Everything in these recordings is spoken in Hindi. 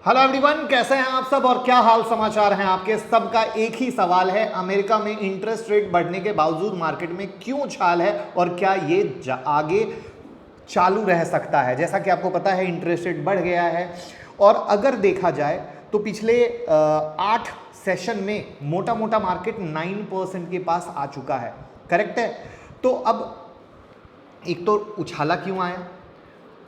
हेलो एवरीवन, कैसे हैं आप सब और क्या हाल समाचार हैं आपके सबका। एक ही सवाल है, अमेरिका में इंटरेस्ट रेट बढ़ने के बावजूद मार्केट में क्यों उछाल है और क्या ये आगे चालू रह सकता है। जैसा कि आपको पता है इंटरेस्ट रेट बढ़ गया है और अगर देखा जाए तो पिछले 8 सेशन में मोटा मोटा मार्केट 9% के पास आ चुका है। करेक्ट है। तो अब एक तो उछाला क्यों आया,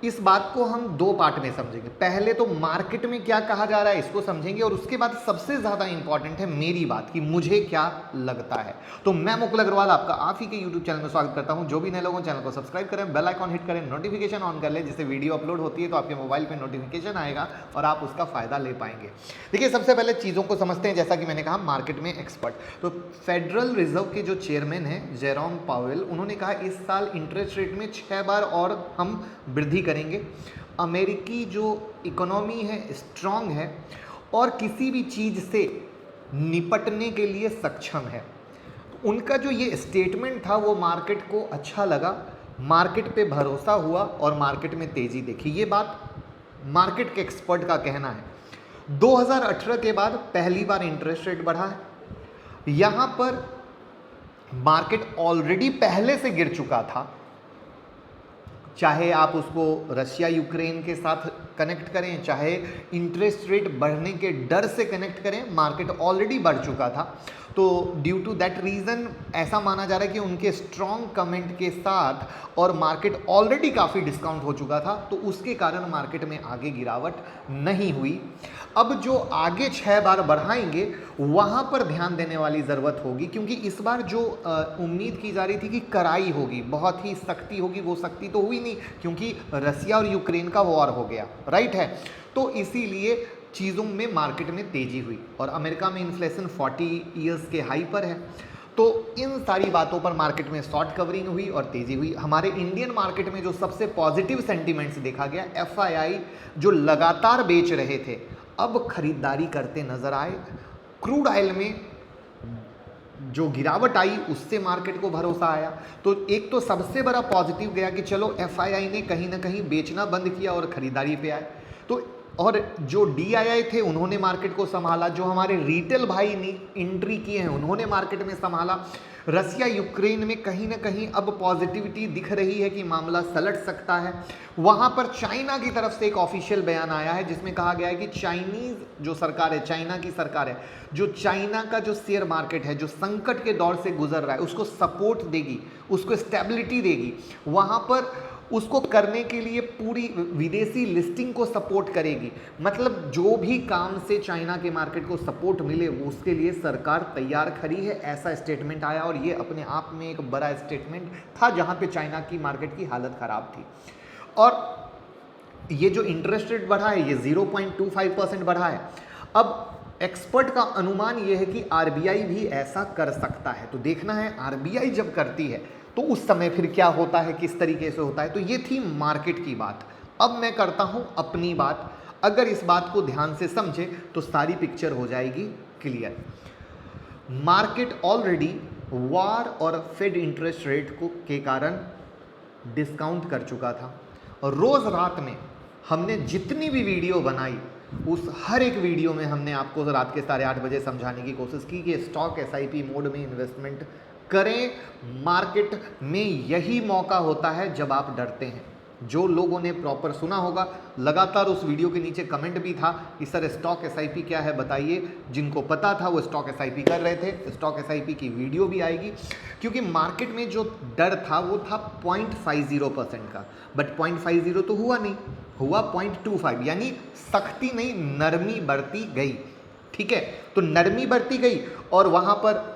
इस बात को हम दो पार्ट में समझेंगे। पहले तो मार्केट में क्या कहा जा रहा है इसको समझेंगे और उसके बाद सबसे ज्यादा इंपॉर्टेंट है मेरी बात कि मुझे क्या लगता है। तो मैं मुकुल अग्रवाल आपका आप ही के यूट्यूब चैनल में स्वागत करता हूं। जो भी नए लोगों चैनल को सब्सक्राइब करें, बेल आइकॉन हिट करें, नोटिफिकेशन ऑन कर लें, जिससे वीडियो अपलोड होती है तो आपके मोबाइल पर नोटिफिकेशन आएगा और आप उसका फायदा ले पाएंगे। देखिए, सबसे पहले चीजों को समझते हैं। जैसा कि मैंने कहा मार्केट में एक्सपर्ट, तो फेडरल रिजर्व के जो चेयरमैन है जेरोम पावेल, उन्होंने कहा इस साल इंटरेस्ट रेट में 6 बार और हम वृद्धि करेंगे। अमेरिकी जो इकोनॉमी है स्ट्रांग है और किसी भी चीज़ से निपटने के लिए सक्षम है। उनका जो ये स्टेटमेंट था वो मार्केट को अच्छा लगा, मार्केट पे भरोसा हुआ और मार्केट में तेजी देखी। ये बात मार्केट के एक्सपर्ट का कहना है। 2018 के बाद पहली बार इंटरेस्ट रेट बढ़ा है। यहाँ पर मार्केट ऑलरेडी पहले से गिर चुका था, चाहे आप उसको रशिया यूक्रेन के साथ कनेक्ट करें, चाहे इंटरेस्ट रेट बढ़ने के डर से कनेक्ट करें, मार्केट ऑलरेडी बढ़ चुका था। तो ड्यू टू दैट रीज़न ऐसा माना जा रहा है कि उनके स्ट्रॉन्ग कमेंट के साथ और मार्केट ऑलरेडी काफ़ी डिस्काउंट हो चुका था, तो उसके कारण मार्केट में आगे गिरावट नहीं हुई। अब जो आगे 6 बार बढ़ाएंगे वहाँ पर ध्यान देने वाली ज़रूरत होगी, क्योंकि इस बार जो उम्मीद की जा रही थी कि कड़ाई होगी, बहुत ही सख्ती होगी, वो सख्ती तो हुई नहीं क्योंकि रसिया और यूक्रेन का वॉर हो गया, राइट है। तो इसीलिए चीज़ों में मार्केट में तेजी हुई और अमेरिका में इन्फ्लेशन 40 ईयर्स के हाई पर है। तो इन सारी बातों पर मार्केट में शॉर्ट कवरिंग हुई और तेजी हुई। हमारे इंडियन मार्केट में जो सबसे पॉजिटिव सेंटीमेंट्स देखा गया, एफआईआई जो लगातार बेच रहे थे अब खरीदारी करते नजर आए। क्रूड ऑयल में जो गिरावट आई उससे मार्केट को भरोसा आया। तो एक तो सबसे बड़ा पॉजिटिव गया कि चलो एफआईआई ने कहीं ना कहीं बेचना बंद किया और खरीदारी पे आए। तो और जो डीआईआई थे उन्होंने मार्केट को संभाला, जो हमारे रिटेल भाई ने एंट्री किए हैं उन्होंने मार्केट में संभाला। रसिया यूक्रेन में कहीं ना कहीं अब पॉजिटिविटी दिख रही है कि मामला सलट सकता है। वहाँ पर चाइना की तरफ से एक ऑफिशियल बयान आया है जिसमें कहा गया है कि चाइनीज जो सरकार है, चाइना की सरकार है, जो चाइना का जो शेयर मार्केट है जो संकट के दौर से गुजर रहा है उसको सपोर्ट देगी, उसको स्टेबिलिटी देगी। वहाँ पर उसको करने के लिए पूरी विदेशी लिस्टिंग को सपोर्ट करेगी। मतलब जो भी काम से चाइना के मार्केट को सपोर्ट मिले उसके लिए सरकार तैयार खड़ी है, ऐसा स्टेटमेंट आया। और ये अपने आप में एक बड़ा स्टेटमेंट था जहां पे चाइना की मार्केट की हालत खराब थी। और ये जो इंटरेस्ट रेट बढ़ा है ये 0.25% बढ़ा है। अब एक्सपर्ट का अनुमान ये है कि आरबीआई भी ऐसा कर सकता है। तो देखना है आरबीआई जब करती है तो उस समय फिर क्या होता है, किस तरीके से होता है। तो ये थी मार्केट की बात। अब मैं करता हूं अपनी बात। अगर इस बात को ध्यान से समझे तो सारी पिक्चर हो जाएगी क्लियर। मार्केट ऑलरेडी वॉर और फेड इंटरेस्ट रेट को के कारण डिस्काउंट कर चुका था और रोज रात में हमने जितनी भी वीडियो बनाई उस हर एक वीडियो में हमने आपको रात के 8:30 बजे समझाने की कोशिश की कि स्टॉक एसआईपी मोड में इन्वेस्टमेंट करें। मार्केट में यही मौका होता है जब आप डरते हैं। जो लोगों ने प्रॉपर सुना होगा, लगातार उस वीडियो के नीचे कमेंट भी था कि सर स्टॉक एसआईपी क्या है बताइए। जिनको पता था वो स्टॉक एसआईपी कर रहे थे। स्टॉक एसआईपी की वीडियो भी आएगी, क्योंकि मार्केट में जो डर था वो था 0.50% का, बट 0.50 तो हुआ नहीं, हुआ 0.25, यानी सख्ती नहीं नरमी बढ़ती गई। ठीक है, तो नरमी बढ़ती गई और वहां पर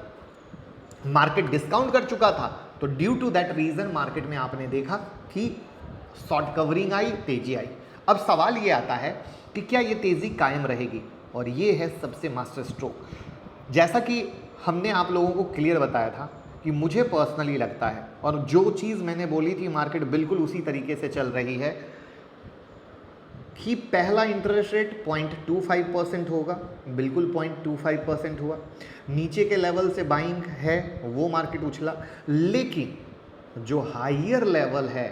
मार्केट डिस्काउंट कर चुका था। तो due to that reason market में आपने देखा कि शॉर्ट कवरिंग आई, तेजी आई। अब सवाल ये आता है कि क्या ये तेजी कायम रहेगी, और ये है सबसे मास्टर स्ट्रोक। जैसा कि हमने आप लोगों को क्लियर बताया था कि मुझे पर्सनली लगता है, और जो चीज़ मैंने बोली थी मार्केट बिल्कुल उसी तरीके से चल रही है, कि पहला इंटरेस्ट रेट 0.25% होगा, बिल्कुल 0.25% हुआ। नीचे के लेवल से बाइंग है वो मार्केट उछला, लेकिन जो हायर लेवल है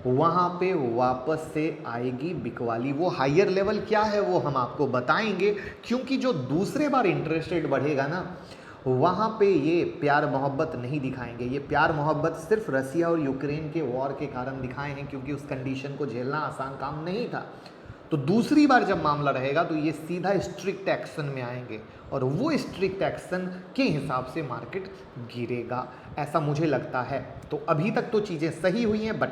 वहाँ पे वापस से आएगी बिकवाली। वो हायर लेवल क्या है वो हम आपको बताएंगे, क्योंकि जो दूसरे बार इंटरेस्ट रेट बढ़ेगा ना, वहाँ पे ये प्यार मोहब्बत नहीं दिखाएंगे। ये प्यार मोहब्बत सिर्फ रसिया और यूक्रेन के वॉर के कारण दिखाए हैं, क्योंकि उस कंडीशन को झेलना आसान काम नहीं था। तो दूसरी बार जब मामला रहेगा तो ये सीधा स्ट्रिक्ट एक्शन में आएंगे, और वो स्ट्रिक्ट एक्शन के हिसाब से मार्केट गिरेगा, ऐसा मुझे लगता है। तो अभी तक तो चीज़ें सही हुई हैं, बट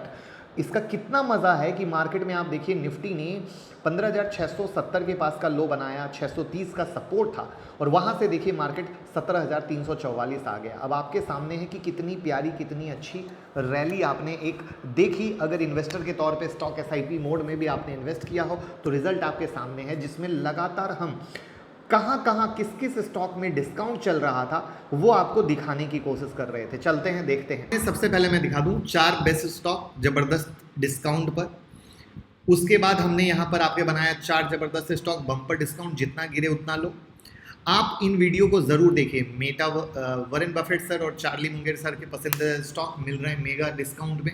इसका कितना मज़ा है कि मार्केट में आप देखिए निफ्टी ने 15,670 के पास का लो बनाया, 630 का सपोर्ट था, और वहाँ से देखिए मार्केट 17,344 आ गया। अब आपके सामने है कि कितनी प्यारी, कितनी अच्छी रैली आपने एक देखी। अगर इन्वेस्टर के तौर पे स्टॉक SIP मोड में भी आपने इन्वेस्ट किया हो तो रिजल्ट आपके सामने है, जिसमें लगातार हम कहाँ कहाँ किस किस स्टॉक में डिस्काउंट चल रहा था वो आपको दिखाने की कोशिश कर रहे थे। चलते हैं, देखते हैं। सबसे पहले मैं दिखा दूं 4 बेस्ट स्टॉक जबरदस्त डिस्काउंट पर। उसके बाद हमने यहाँ पर आपके बनाया 4 जबरदस्त स्टॉक बम्पर डिस्काउंट, जितना गिरे उतना लो। आप इन वीडियो को ज़रूर देखें। मेटा वॉरेन बफेट सर और चार्ली मुंगेर सर के पसंदीदा स्टॉक मिल रहे हैं मेगा डिस्काउंट में।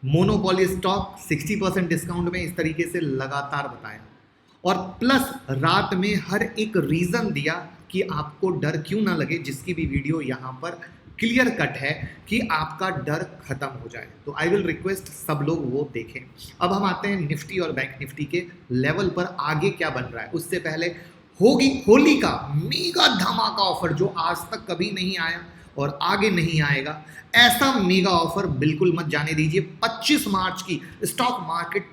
मोनोपोली स्टॉक 60% डिस्काउंट में। इस तरीके से लगातार बताया, और प्लस रात में हर एक रीज़न दिया कि आपको डर क्यों ना लगे, जिसकी भी वीडियो यहाँ पर क्लियर कट है कि आपका डर खत्म हो जाए। तो आई विल रिक्वेस्ट सब लोग वो देखें। अब हम आते हैं निफ्टी और बैंक निफ्टी के लेवल पर आगे क्या बन रहा है। उससे पहले होगी होली का मेगा धमाका ऑफर, जो आज तक कभी नहीं आया और आगे नहीं आएगा। ऐसा मेगा ऑफर बिल्कुल मत जाने दीजिए। 25 मार्च की stock market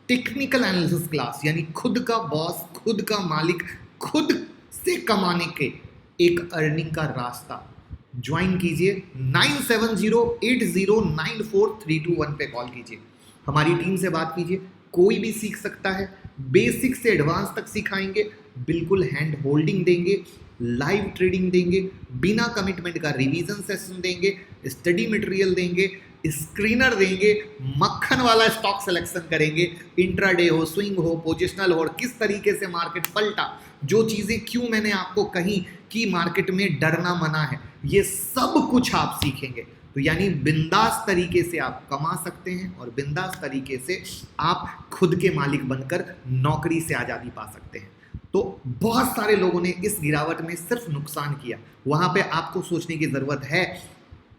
technical analysis class, यानी खुद का बॉस, खुद का मालिक, खुद से कमाने के एक अर्निंग का रास्ता ज्वाइन कीजिए। 9708094321 पे कॉल कीजिए, हमारी टीम से बात कीजिए। कोई भी सीख सकता है, बेसिक से एडवांस तक सिखाएंगे, बिल्कुल हैंड होल्डिंग देंगे, लाइव ट्रेडिंग देंगे, बिना कमिटमेंट का रिवीजन सेशन देंगे, स्टडी मटेरियल देंगे, स्क्रीनर देंगे, मक्खन वाला स्टॉक सिलेक्शन करेंगे। इंट्राडे हो, स्विंग हो, पोजिशनल हो, और किस तरीके से मार्केट पलटा, जो चीज़ें क्यों मैंने आपको कही कि मार्केट में डरना मना है, ये सब कुछ आप सीखेंगे। तो यानी बिंदास तरीके से आप कमा सकते हैं, और बिंदास तरीके से आप खुद के मालिक बनकर नौकरी से आज़ादी पा सकते हैं। तो बहुत सारे लोगों ने इस गिरावट में सिर्फ नुकसान किया। वहाँ पे आपको सोचने की ज़रूरत है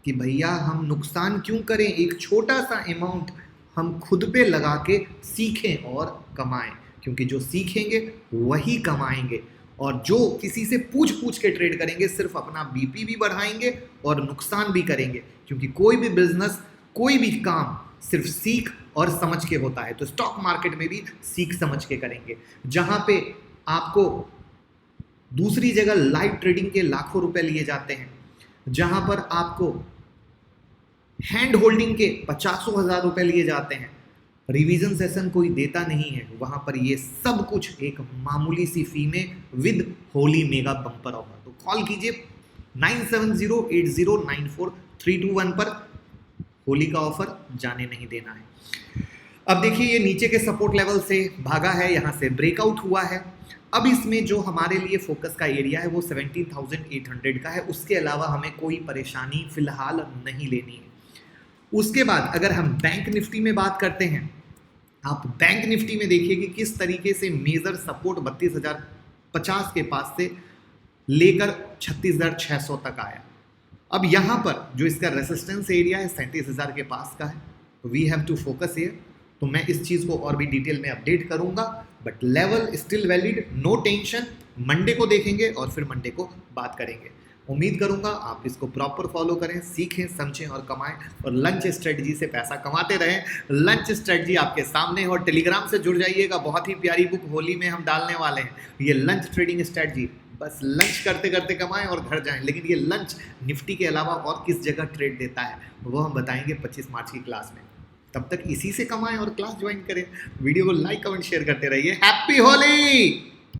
कि भैया हम नुकसान क्यों करें, एक छोटा सा अमाउंट हम खुद पे लगा के सीखें और कमाएं, क्योंकि जो सीखेंगे वही कमाएंगे। और जो किसी से पूछ पूछ के ट्रेड करेंगे सिर्फ अपना BP भी बढ़ाएंगे और नुकसान भी करेंगे, क्योंकि कोई भी बिजनेस, कोई भी काम सिर्फ सीख और समझ के होता है। तो स्टॉक मार्केट में भी सीख समझ के करेंगे। जहाँ पे आपको दूसरी जगह लाइव ट्रेडिंग के लाखों रुपए लिए जाते हैं, जहां पर आपको हैंड होल्डिंग के 50,000 रुपए लिए जाते हैं, रिवीजन सेशन कोई देता नहीं है, वहां पर ये सब कुछ एक मामूली सी फी में with Holi mega bumper offer. तो कॉल कीजिए 9708094321 पर। होली का ऑफर जाने नहीं देना है। अब देखिए ये नीचे के सपोर्ट लेवल से भागा है, यहां से ब्रेकआउट हुआ है। अब इसमें जो हमारे लिए फोकस का एरिया है वो 17,800 का है। उसके अलावा हमें कोई परेशानी फिलहाल नहीं लेनी है। उसके बाद अगर हम बैंक निफ्टी में बात करते हैं, आप बैंक निफ्टी में देखिए कि किस तरीके से मेजर सपोर्ट 32,050 के पास से लेकर 36,600 तक आया। अब यहाँ पर जो इसका रेसिस्टेंस एरिया है 37,000 के पास का है। तो we have to focus here. तो मैं इस चीज़ को और भी डिटेल में अपडेट करूंगा, but level still valid, no tension. Monday को देखेंगे और फिर मंडे को बात करेंगे। उम्मीद करूंगा आप इसको प्रॉपर फॉलो करें, सीखें, समझें और कमाएं, और लंच स्ट्रेटजी से पैसा कमाते रहें। लंच स्ट्रेटजी आपके सामने है, और टेलीग्राम से जुड़ जाइएगा। बहुत ही प्यारी बुक होली में हम डालने वाले हैं, ये लंच ट्रेडिंग स्ट्रेटजी। बस लंच करते करते कमाएं और घर जाएं। लेकिन ये लंच निफ्टी के अलावा और किस जगह ट्रेड देता है वो हम बताएंगे 25 मार्च की क्लास में। तब तक इसी से कमाएं और क्लास ज्वाइन करें। वीडियो को लाइक, कमेंट, शेयर करते रहिए। हैप्पी होली।